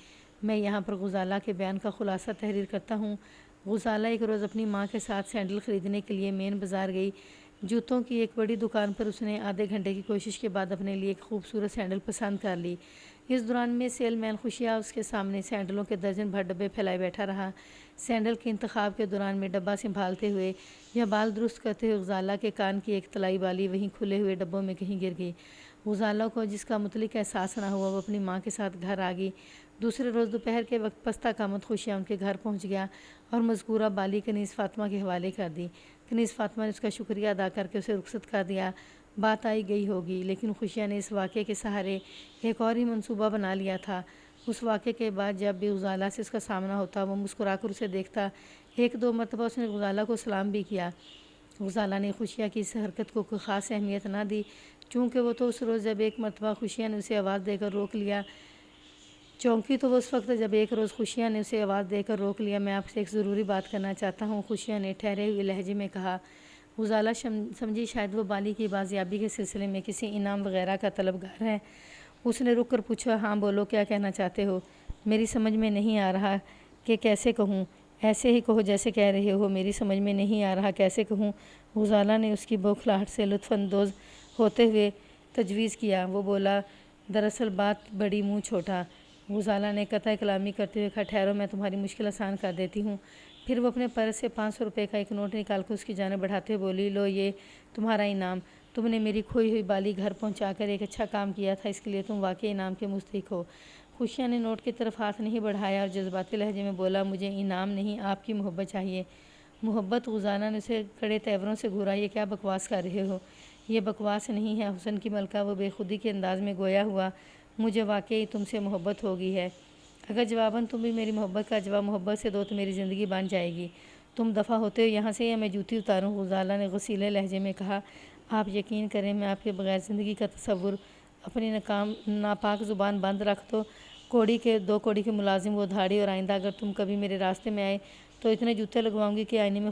میں یہاں پر غزالہ کے بیان کا خلاصہ تحریر کرتا ہوں۔ غزالہ ایک روز اپنی ماں کے ساتھ سینڈل خریدنے کے لیے مین بازار گئی۔ جوتوں کی ایک بڑی دکان پر اس نے آدھے گھنٹے کی کوشش کے بعد اپنے لیے ایک خوبصورت سینڈل پسند کر لی۔ اس دوران میں سیل مین خوشیہ اس کے سامنے سینڈلوں کے درجن بھر ڈبے پھیلائے بیٹھا رہا۔ سینڈل کے انتخاب کے دوران میں ڈبہ سنبھالتے ہوئے یا بال درست کرتے ہوئے غزالہ کے کان کی ایک طلائی بالی وہیں کھلے ہوئے ڈبوں میں کہیں گر گئی۔ غزالہ کو جس کا مطلق احساس نہ ہوا وہ اپنی ماں کے ساتھ گھر آ گئی۔ دوسرے روز دوپہر کے وقت پستہ قامت خوشیہ ان کے گھر پہنچ گیا اور مذکورہ بالی کنیز فاطمہ کے حوالے کر دی۔ کنیز فاطمہ نے اس کا شکریہ ادا کر کے اسے رخصت کر دیا۔ بات آئی گئی ہوگی، لیکن خوشیہ نے اس واقعے کے سہارے ایک اور ہی منصوبہ بنا لیا تھا۔ اس واقعے کے بعد جب بھی غزالہ سے اس کا سامنا ہوتا وہ مسکرا کر اسے دیکھتا۔ ایک دو مرتبہ اس نے غزالہ کو سلام بھی کیا۔ غزالہ نے خوشیہ کی اس حرکت کو کوئی خاص اہمیت نہ دی، چونکہ وہ تو اس روز جب ایک مرتبہ خوشیہ نے اسے آواز دے کر روک لیا چونکی تو وہ اس وقت جب ایک روز خوشیہ نے اسے آواز دے کر روک لیا۔ میں آپ سے ایک ضروری بات کرنا چاہتا ہوں، خوشیہ نے ٹھہرے ہوئے لہجے میں کہا۔ غزالہ سمجھی شاید وہ بالی کی بازیابی کے سلسلے میں کسی انعام وغیرہ کا طلبگار ہے۔ اس نے رک کر پوچھا، ہاں بولو، کیا کہنا چاہتے ہو؟ میری سمجھ میں نہیں آ رہا کہ کیسے کہوں۔ ایسے ہی کہو جیسے کہہ رہے ہو، میری سمجھ میں نہیں آ رہا کیسے کہوں۔ غزالہ نے اس کی بوکھلاہٹ سے لطف اندوز ہوتے ہوئے تجویز کیا۔ وہ بولا، دراصل بات بڑی منہ چھوٹا۔ غزالہ نے قطع کلامی کرتے ہوئے کہا، ٹھہرو، میں تمہاری مشکل آسان کر دیتی ہوں۔ پھر وہ اپنے پرس سے 500 روپے کا ایک نوٹ نکال کر اس کی جانب بڑھاتے ہوئے بولی، لو یہ تمہارا انعام۔ تم نے میری کھوئی ہوئی بالی گھر پہنچا کر ایک اچھا کام کیا تھا، اس کے لیے تم واقعی انعام کے مستحق ہو۔ خوشیہ نے نوٹ کی طرف ہاتھ نہیں بڑھایا اور جذباتی لہجے میں بولا، مجھے انعام نہیں، آپ کی محبت چاہیے۔ محبت؟ غزالہ نے اسے کڑے تیوروں سے گھورا، یہ کیا بکواس کر رہے ہو؟ یہ بکواس نہیں ہے حسن کی ملکہ، وہ بے خودی کے انداز میں گویا ہوا، مجھے واقعی تم سے محبت ہو گئی ہے۔ اگر جواباً تم بھی میری محبت کا جواب محبت سے دو تو میری زندگی بن جائے گی۔ تم دفع ہوتے ہو یہاں سے یا میں جوتی اتاروں؟ غزالہ نے غصیلے لہجے میں کہا، آپ یقین کریں میں آپ کے بغیر زندگی کا تصور اپنی ناپاک زبان بند رکھ دو کوڑی کے ملازم وہ دھاڑی، اور آئندہ اگر تم کبھی میرے راستے میں آئے تو اتنے جوتے لگواؤں گی کہ آئینے میں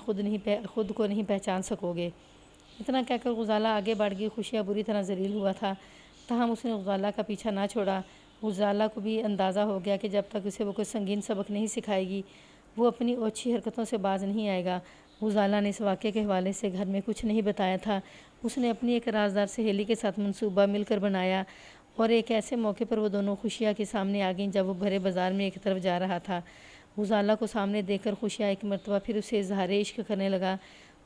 خود کو نہیں پہچان سکو گے۔ اتنا کہہ کر غزالہ آگے بڑھ گئی۔ خوشیہ بری طرح ذلیل ہوا تھا، تاہم اس نے غزالہ کا پیچھا نہ چھوڑا۔ غزالہ کو بھی اندازہ ہو گیا کہ جب تک اسے وہ کوئی سنگین سبق نہیں سکھائے گی وہ اپنی اوچھی حرکتوں سے باز نہیں آئے گا۔ غزالہ نے اس واقعے کے حوالے سے گھر میں کچھ نہیں بتایا تھا۔ اس نے اپنی ایک رازدار سہیلی کے ساتھ منصوبہ مل کر بنایا اور ایک ایسے موقع پر وہ دونوں خوشیہ کے سامنے آ گئیں جب وہ بھرے بازار میں ایک طرف جا رہا تھا۔ غزالہ کو سامنے دیکھ کر خوشیہ ایک مرتبہ پھر اسے اظہار عشق کرنے لگا۔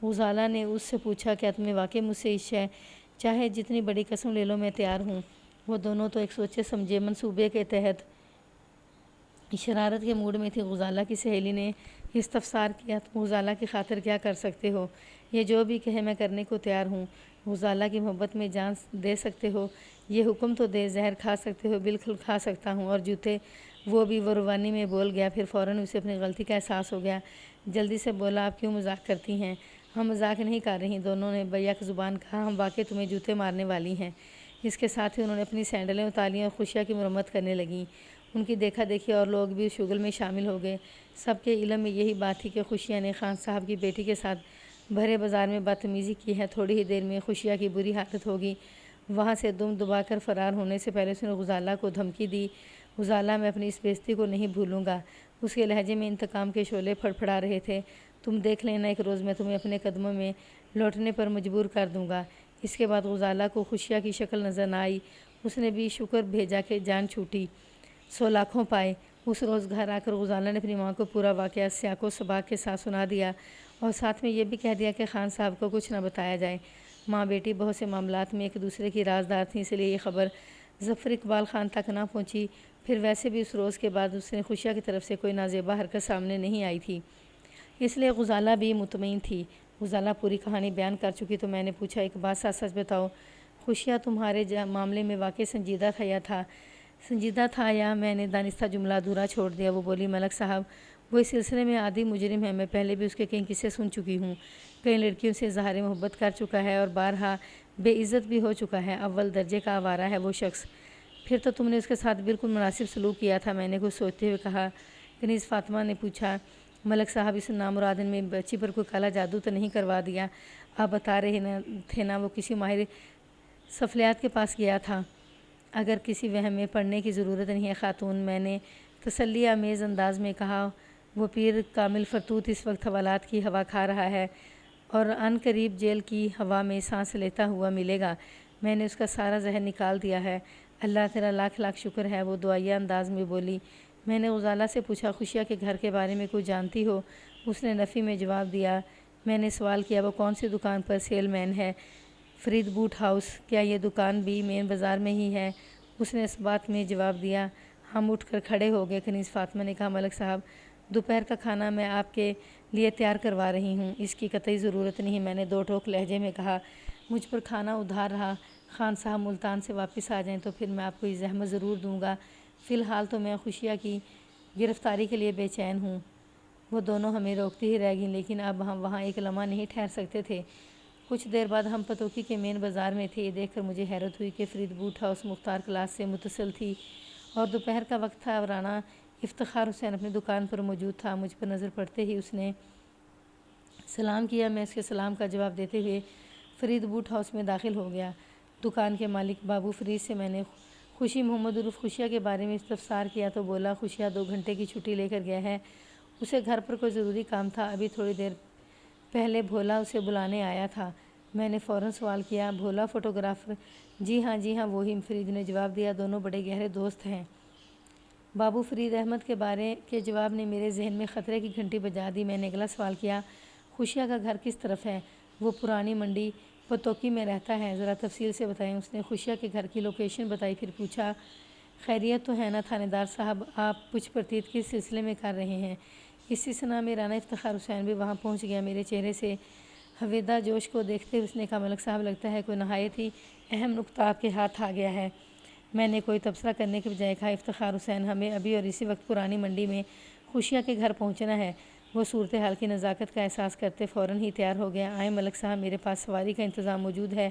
غزالہ نے اس سے پوچھا، کیا تمہیں واقعی مجھ سے عشق ہے؟ چاہے جتنی بڑی قسم لے لو میں تیار ہوں۔ وہ دونوں تو ایک سوچے سمجھے منصوبے کے تحت شرارت کے موڈ میں تھی۔ غزالہ کی سہیلی نے استفسار کیا، تم غزالہ کی خاطر کیا کر سکتے ہو؟ یہ جو بھی کہے میں کرنے کو تیار ہوں۔ غزالہ کی محبت میں جان دے سکتے ہو؟ یہ حکم تو دے، زہر کھا سکتے ہو؟ بالکل کھا سکتا ہوں، اور جوتے؟ وہ بھی وہ روانی میں بول گیا، پھر فوراً اسے اپنی غلطی کا احساس ہو گیا، جلدی سے بولا، آپ کیوں مذاق کرتی ہیں؟ ہم مذاق نہیں کر رہی، دونوں نے بیک زبان کہا، ہم واقعی تمہیں جوتے مارنے والی ہیں۔ اس کے ساتھ ہی انہوں نے اپنی سینڈلیں اتاریں اور خوشیہ کی مرمت کرنے لگیں۔ ان کی دیکھا دیکھی اور لوگ بھی اس شغل میں شامل ہو گئے۔ سب کے علم میں یہی بات تھی کہ خوشیہ نے خان صاحب کی بیٹی کے ساتھ بھرے بازار میں بدتمیزی کی ہے۔ تھوڑی ہی دیر میں خوشیہ کی بری حالت ہوگی۔ وہاں سے دم دبا کر فرار ہونے سے پہلے اس نے غزالہ کو دھمکی دی، غزالہ، میں اپنی اس بے عزتی کو نہیں بھولوں گا۔ اس کے لہجے میں انتقام کے شعلے پھڑ پھڑا رہے تھے۔ تم دیکھ لینا، ایک روز میں تمہیں اپنے قدموں میں لوٹنے پر مجبور کر دوں گا۔ اس کے بعد غزالہ کو خوشیہ کی شکل نظر نہ آئی۔ اس نے بھی شکر بھیجا کہ جان چھوٹی، سو لاکھوں پائے۔ اس روز گھر آ کر غزالہ نے اپنی ماں کو پورا واقعہ سیاق و سباق کے ساتھ سنا دیا اور ساتھ میں یہ بھی کہہ دیا کہ خان صاحب کو کچھ نہ بتایا جائے۔ ماں بیٹی بہت سے معاملات میں ایک دوسرے کی رازدار تھیں، اس لیے یہ خبر ظفر اقبال خان تک نہ پہنچی۔ پھر ویسے بھی اس روز کے بعد اس نے خوشیہ کی طرف سے کوئی نازیبا حرکت سامنے نہیں آئی تھی، اس لیے غزالہ بھی مطمئن تھی۔ غزالہ پوری کہانی بیان کر چکی تو میں نے پوچھا، ایک بات سچ سچ بتاؤ، خوشیہ تمہارے معاملے میں واقعی سنجیدہ تھا یا میں نے دانستہ جملہ ادھورا چھوڑ دیا؟ وہ بولی، ملک صاحب، وہ اس سلسلے میں عادی مجرم ہے، میں پہلے بھی اس کے کئی قصے سن چکی ہوں، کئی لڑکیوں سے اظہار محبت کر چکا ہے اور بارہا بے عزت بھی ہو چکا ہے، اول درجے کا آوارہ ہے وہ شخص۔ پھر تو تم نے اس کے ساتھ بالکل مناسب سلوک کیا تھا، میں نے کچھ سوچتے ہوئے کہا۔ کنیز فاطمہ نے پوچھا، ملک صاحب، اس نامراد نے بچی پر کوئی کالا جادو تو نہیں کروا دیا؟ آپ بتا رہے تھے نا وہ کسی ماہر سفلیات کے پاس گیا تھا۔ اگر کسی وہم میں پڑنے کی ضرورت نہیں ہے خاتون، میں نے تسلی آمیز انداز میں کہا، وہ پیر کامل فرتوت اس وقت حوالات کی ہوا کھا رہا ہے اور عن قریب جیل کی ہوا میں سانس لیتا ہوا ملے گا۔ میں نے اس کا سارا زہر نکال دیا ہے۔ اللہ تیرا لاکھ لاکھ شکر ہے، وہ دعائیہ انداز میں بولی۔ میں نے غزالہ سے پوچھا، خوشیہ کے گھر کے بارے میں کچھ جانتی ہو؟ اس نے نفی میں جواب دیا۔ میں نے سوال کیا، وہ کون سی دکان پر سیل مین ہے؟ Farid boat house. کیا یہ دکان بھی مین بازار میں ہی ہے؟ اس نے اس بات میں جواب دیا۔ ہم اٹھ کر کھڑے ہو گئے۔ کنیز فاطمہ نے کہا، ملک صاحب، دوپہر کا کھانا میں آپ کے لیے تیار کروا رہی ہوں، اس کی قطعی ضرورت نہیں۔ میں نے دو ٹوک لہجے میں کہا، مجھ پر کھانا ادھار رہا، خان صاحب ملتان سے واپس آ جائیں تو پھر میں آپ کو یہ زحمت ضرور دوں گا۔ فی الحال تو میں خوشیہ کی گرفتاری کے لیے بے چین ہوں۔ وہ دونوں ہمیں روکتی ہی رہ گئیں، لیکن اب ہم وہاں ایک لمحہ نہیں ٹھہر سکتے تھے۔ کچھ دیر بعد ہم پتوکی کے مین بازار میں تھے۔ یہ دیکھ کر مجھے حیرت ہوئی کہ فرید بوٹ ہاؤس مختار کلاس سے متصل تھی اور دوپہر کا وقت تھا اور رانا افتخار حسین اپنی دکان پر موجود تھا۔ مجھ پر نظر پڑتے ہی اس نے سلام کیا۔ میں اس کے سلام کا جواب دیتے ہوئے فرید بوٹ ہاؤس میں داخل ہو گیا۔ دکان کے مالک بابو فرید سے میں نے خوشی محمد عرف خوشیہ کے بارے میں استفسار کیا تو بولا، خوشیہ 2 گھنٹے کی چھٹی لے کر گیا ہے، اسے گھر پر کوئی ضروری کام تھا، ابھی تھوڑی دیر پہلے بھولا اسے بلانے آیا تھا۔ میں نے فوراً سوال کیا، بھولا فوٹوگرافر؟ جی ہاں وہی، فرید نے جواب دیا، دونوں بڑے گہرے دوست ہیں۔ بابو فرید احمد کے بارے کے جواب نے میرے ذہن میں خطرے کی گھنٹی بجا دی۔ میں نے اگلا سوال کیا، خوشیہ کا گھر کس طرف ہے؟ وہ پرانی منڈی پتوکی میں رہتا ہے، ذرا تفصیل سے بتائیں۔ اس نے خوشیہ کے گھر کی لوکیشن بتائی، پھر پوچھا، خیریت تو ہے نا تھانے دار صاحب؟ آپ پوچھ پرتیت کس سلسلے میں کر رہے ہیں؟ اسی سنا میں رانا افتخار حسین بھی وہاں پہنچ گیا۔ میرے چہرے سے حویدہ جوش کو دیکھتے اس نے کہا، ملک صاحب، لگتا ہے کوئی نہایت ہی اہم نکتہ آپ کے ہاتھ آ گیا ہے۔ میں نے کوئی تبصرہ کرنے کے بجائے کہا، افتخار حسین، ہمیں ابھی اور اسی وقت پرانی منڈی میں خوشیہ کے گھر پہنچنا ہے۔ وہ صورتحال کی نزاکت کا احساس کرتے فوراً ہی تیار ہو گیا۔ آئیں ملک صاحب، میرے پاس سواری کا انتظام موجود ہے۔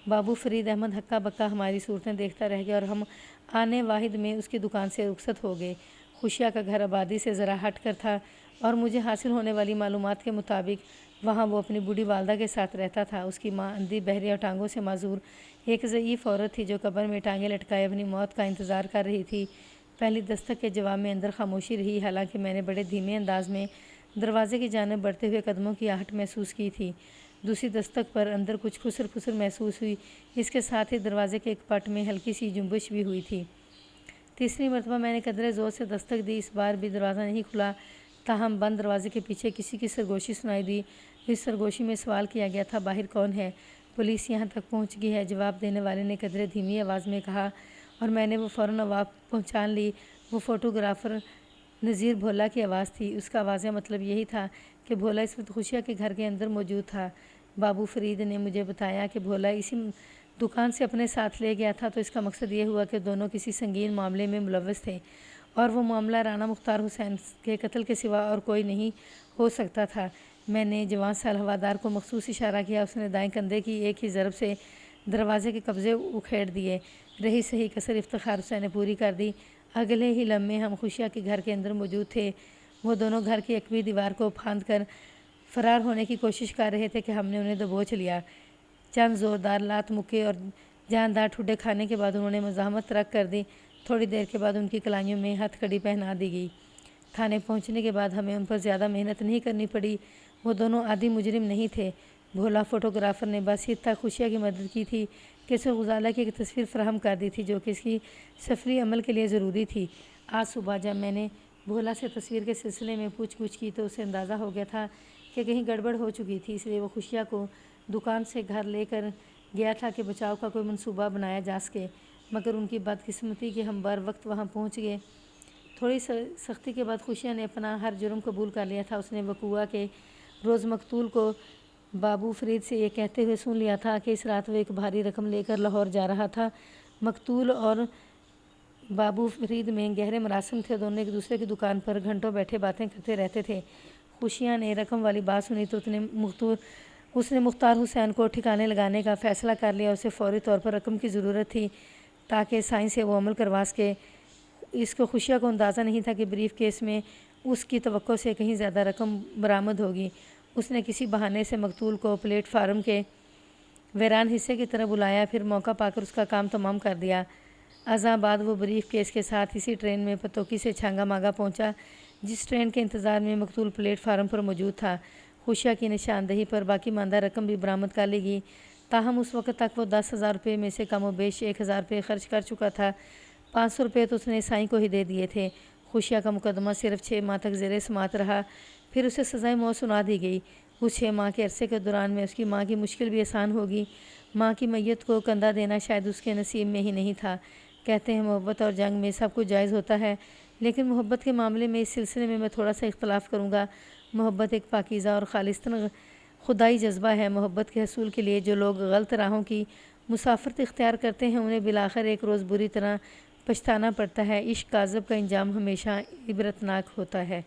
بابو فرید احمد ہکا بکا ہماری صورتیں دیکھتا رہ گیا اور ہم آنے واحد میں اس کی دکان سے رخصت ہو گئے۔ خوشیہ کا گھر آبادی سے ذرا ہٹ کر تھا اور مجھے حاصل ہونے والی معلومات کے مطابق وہاں وہ اپنی بوڑھی والدہ کے ساتھ رہتا تھا۔ اس کی ماں اندھی، بہرے اور ٹانگوں سے معذور ایک ضعیف عورت تھی جو قبر میں ٹانگیں لٹکائے اپنی موت کا انتظار کر رہی تھی۔ پہلی دستک کے جواب میں اندر خاموشی رہی، حالانکہ میں نے بڑے دھیمے انداز میں دروازے کی جانب بڑھتے ہوئے قدموں کی آہٹ محسوس کی تھی۔ دوسری دستک پر اندر کچھ خسر خسر محسوس ہوئی، اس کے ساتھ ہی دروازے کے ایک پٹ میں ہلکی سی جنبش بھی ہوئی تھی۔ تیسری مرتبہ میں نے قدرے زور سے دستک دی، اس بار بھی دروازہ نہیں کھلا، تاہم بند دروازے کے پیچھے کسی کی سرگوشی سنائی دی۔ اس سرگوشی میں سوال کیا گیا تھا، باہر کون ہے؟ پولیس یہاں تک پہنچ گئی ہے، جواب دینے والے نے قدرے دھیمی آواز میں کہا، اور میں نے وہ فوراً آواز پہچان لی۔ وہ فوٹوگرافر نذیر بھولا کی آواز تھی۔ اس کا واضح مطلب یہی تھا کہ بھولا اس وقت خوشیہ کے گھر کے اندر موجود تھا۔ بابو فرید نے مجھے بتایا کہ بھولا اسی دکان سے اپنے ساتھ لے گیا تھا، تو اس کا مقصد یہ ہوا کہ دونوں کسی سنگین معاملے میں ملوث تھے اور وہ معاملہ رانا مختار حسین کے قتل کے سوا اور کوئی نہیں ہو سکتا تھا۔ میں نے جوان سال ہوادار کو مخصوص اشارہ کیا، اس نے دائیں کندھے کی ایک ہی ضرب سے دروازے کے قبضے اکھیڑ دیے۔ رہی صحیح کسر افتخار حسین نے پوری کر دی۔ اگلے ہی لمحے ہم خوشیہ کے گھر کے اندر موجود تھے۔ وہ دونوں گھر کی ایک بھی دیوار کو پھاند کر فرار ہونے کی کوشش کر رہے تھے کہ ہم نے انہیں دبوچ لیا۔ چند زوردار لات مکے اور جاندار ٹھڈے کھانے کے بعد انہوں نے مزاحمت ترک کر دی۔ تھوڑی دیر کے بعد ان کی کلائیوں میں ہتھ کڑی پہنا دی گئی۔ تھانے پہنچنے کے بعد ہمیں ان پر زیادہ محنت نہیں کرنی پڑی۔ وہ دونوں عادی مجرم نہیں تھے۔ بھولا فوٹوگرافر نے بس اتنا خوشیہ کی مدد کی تھی کہ اسے غزالہ کی ایک تصویر فراہم کر دی تھی جو کہ اس کی سفری عمل کے لیے ضروری تھی۔ آج صبح جب میں نے بھولا سے تصویر کے سلسلے میں پوچھ گچھ کی تو اسے اندازہ ہو گیا تھا کہ کہیں گڑبڑ ہو چکی تھی، اس لیے وہ خوشیہ کو دکان سے گھر لے کر گیا تھا کہ بچاؤ کا کوئی منصوبہ بنایا جا سکے، مگر ان کی بدقسمتی کہ ہم بر وقت وہاں پہنچ گئے۔ تھوڑی سختی کے بعد خوشیہ نے اپنا ہر جرم قبول کر لیا تھا۔ اس نے وقوعہ کے روز مقتول کو بابو فرید سے یہ کہتے ہوئے سن لیا تھا کہ اس رات وہ ایک بھاری رقم لے کر لاہور جا رہا تھا۔ مقتول اور بابو فرید میں گہرے مراسم تھے، دونوں ایک دوسرے کی دکان پر گھنٹوں بیٹھے باتیں کرتے رہتے تھے۔ خوشیہ نے رقم والی بات سنی تو اس نے مختار حسین کو ٹھکانے لگانے کا فیصلہ کر لیا۔ اسے فوری طور پر رقم کی ضرورت تھی تاکہ سائن سے وہ عمل کروا سکے۔ اس کو خوشیہ کو اندازہ نہیں تھا کہ بریف کیس میں اس کی توقع سے کہیں زیادہ رقم برآمد ہوگی۔ اس نے کسی بہانے سے مقتول کو پلیٹ فارم کے ویران حصے کی طرف بلایا، پھر موقع پا کر اس کا کام تمام کر دیا۔ ازاں بعد وہ بریف کیس کے ساتھ اسی ٹرین میں پتوکی سے چھانگا ماگا پہنچا جس ٹرین کے انتظار میں مقتول پلیٹ فارم پر موجود تھا۔ خوشیہ کی نشاندہی پر باقی ماندہ رقم بھی برآمد کر لی گئی۔ تاہم اس وقت تک وہ 10,000 روپے میں سے کم و بیش 1,000 روپے خرچ کر چکا تھا۔ 500 روپے تو اس نے سائیں کو ہی دے دیے تھے۔ خوشیہ کا مقدمہ صرف 6 ماہ تک زیر سماعت رہا، پھر اسے سزائے موت سنا دی گئی۔ اس 6 ماہ کے عرصے کے دوران میں اس کی ماں کی مشکل بھی آسان ہوگی۔ ماں کی میت کو کندھا دینا شاید اس کے نصیب میں ہی نہیں تھا۔ کہتے ہیں محبت اور جنگ میں سب کچھ جائز ہوتا ہے، لیکن محبت کے معاملے میں اس سلسلے میں تھوڑا سا اختلاف کروں گا۔ محبت ایک پاکیزہ اور خالصتاً خدائی جذبہ ہے۔ محبت کے حصول کے لیے جو لوگ غلط راہوں کی مسافرت اختیار کرتے ہیں انہیں بالآخر ایک روز بری طرح پچھتانا پڑتا ہے۔ عشق کاذب کا انجام ہمیشہ عبرتناک ہوتا ہے۔